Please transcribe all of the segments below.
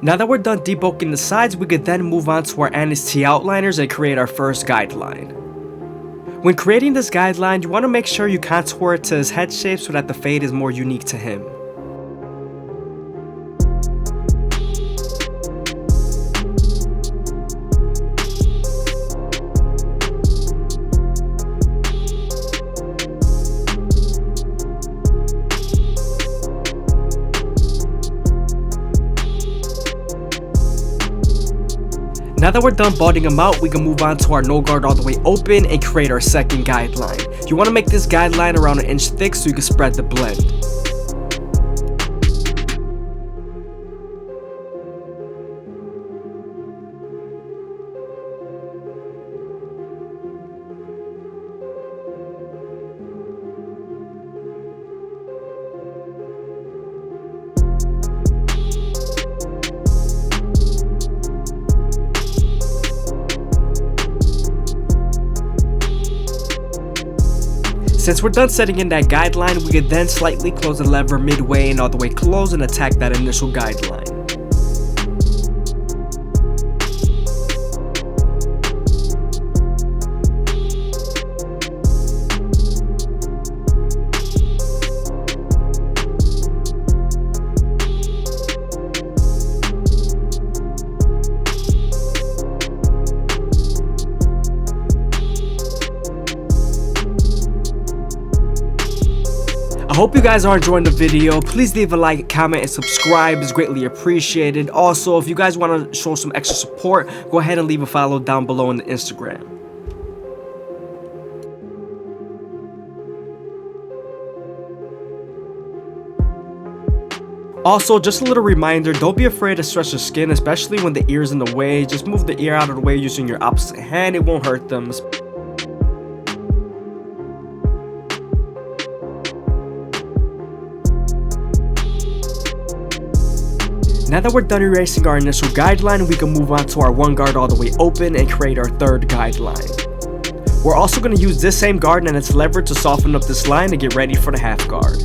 Now that we're done debulking the sides, we could then move on to our NST outliners and create our first guideline. When creating this guideline, you want to make sure you contour it to his head shape so that the fade is more unique to him. Now that we're done balding him out, we can move on to our no guard all the way open and create our second guideline. You want to make this guideline around 1 inch thick so you can spread the blend. Since we're done setting in that guideline, we could then slightly close the lever midway and all the way close and attack that initial guideline. I hope you guys are enjoying the video. Please leave a like, comment, and subscribe. It's greatly appreciated. Also, if you guys want to show some extra support, go ahead and leave a follow down below on the Instagram. Also, just a little reminder, don't be afraid to stretch the skin, especially when the ear's in the way. Just move the ear out of the way using your opposite hand. It won't hurt them. Now that we're done erasing our initial guideline, we can move on to our 1 guard all the way open and create our third guideline. We're also going to use this same guard and its lever to soften up this line and get ready for the half guard.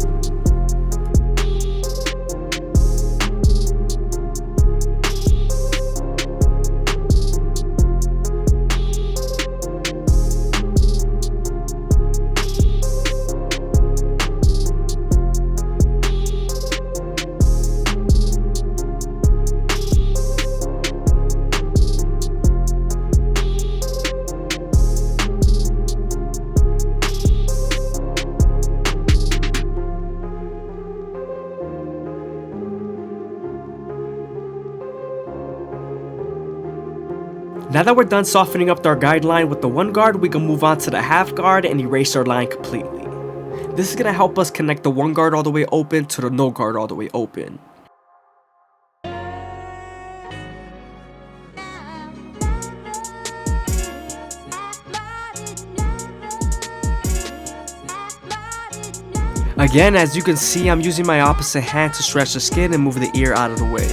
Now that we're done softening up our guideline with the 1 guard, we can move on to the half guard and erase our line completely. This is going to help us connect the 1 guard all the way open to the no guard all the way open. Again, as you can see, I'm using my opposite hand to stretch the skin and move the ear out of the way.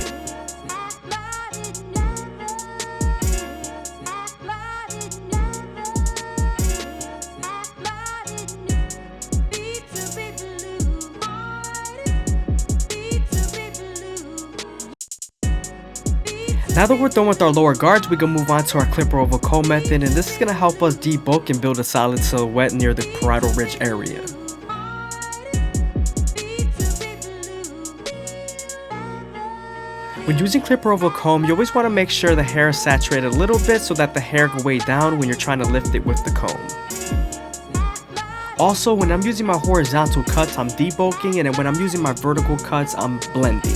Now that we're done with our lower guards, we can move on to our clipper over comb method, and this is going to help us debulk and build a solid silhouette near the parietal ridge area. When using clipper over comb, you always want to make sure the hair is saturated a little bit so that the hair go way down when you're trying to lift it with the comb. Also, when I'm using my horizontal cuts, I'm debulking, and then when I'm using my vertical cuts, I'm blending.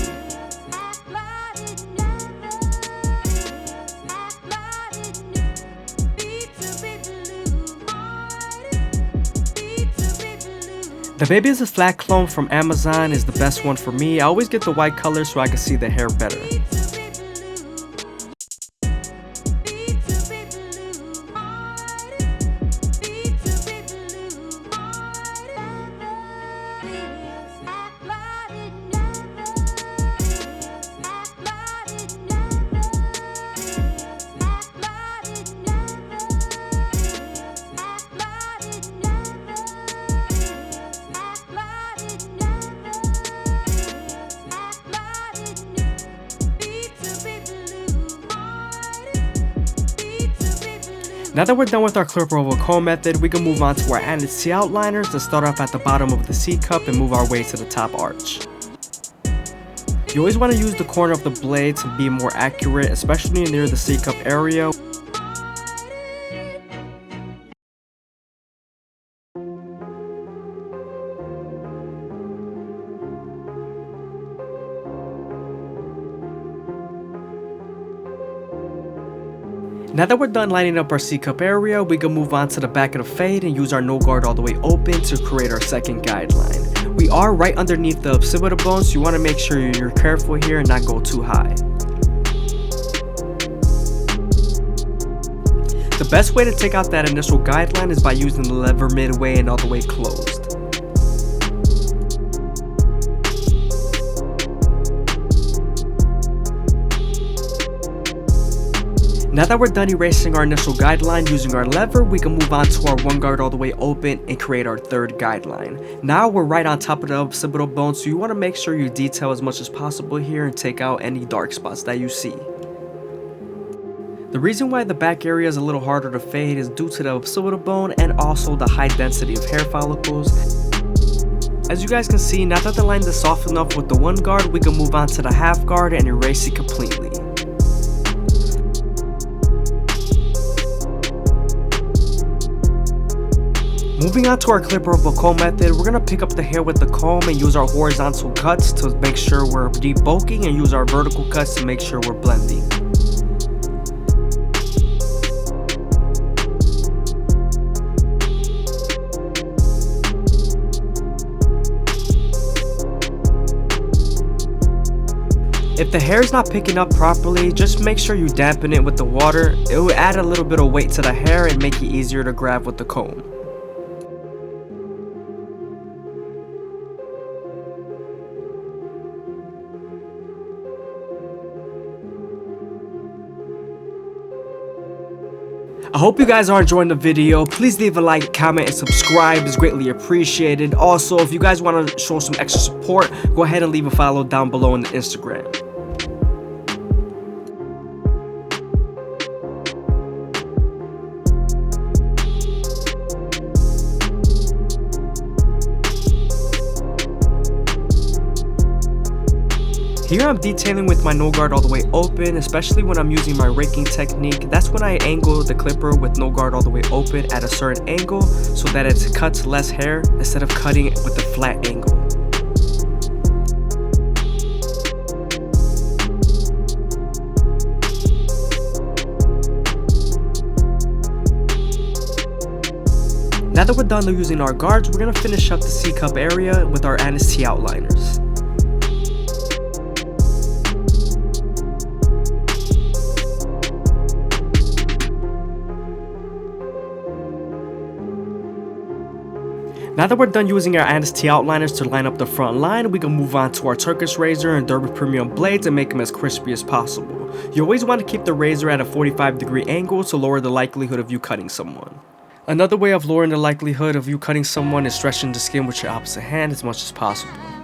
The Baby is a Flat clone from Amazon is the best one for me. I always get the white color so I can see the hair better. Now that we're done with our clipper over comb method, we can move on to our anti outliners to start off at the bottom of the C cup and move our way to the top arch. You always want to use the corner of the blade to be more accurate, especially near the C cup area. Now that we're done lining up our C cup area, we can move on to the back of the fade and use our no guard all the way open to create our second guideline. We are right underneath the occipital bone, so you want to make sure you're careful here and not go too high. The best way to take out that initial guideline is by using the lever midway and all the way closed. Now that we're done erasing our initial guideline using our lever, we can move on to our one guard all the way open and create our third guideline. Now we're right on top of the occipital bone, so you want to make sure you detail as much as possible here and take out any dark spots that you see. The reason why the back area is a little harder to fade is due to the occipital bone and also the high density of hair follicles. As you guys can see, now that the line is soft enough with the one guard, we can move on to the half guard and erase it completely. Moving on to our clipper over comb method, we're going to pick up the hair with the comb and use our horizontal cuts to make sure we're debulking and use our vertical cuts to make sure we're blending. If the hair is not picking up properly, just make sure you dampen it with the water. It will add a little bit of weight to the hair and make it easier to grab with the comb. I hope you guys are enjoying the video. Please leave a like, comment, and subscribe. It's greatly appreciated. Also, if you guys want to show some extra support, go ahead and leave a follow down below on the Instagram. Here I'm detailing with my no guard all the way open, especially when I'm using my raking technique. That's when I angle the clipper with no guard all the way open at a certain angle so that it cuts less hair instead of cutting it with a flat angle. Now that we're done using our guards, we're going to finish up the C cup area with our anti outliners. Now that we're done using our anti outliners to line up the front line, we can move on to our Turkish razor and Derby Premium blades and make them as crispy as possible. You always want to keep the razor at a 45-degree angle to lower the likelihood of you cutting someone. Another way of lowering the likelihood of you cutting someone is stretching the skin with your opposite hand as much as possible.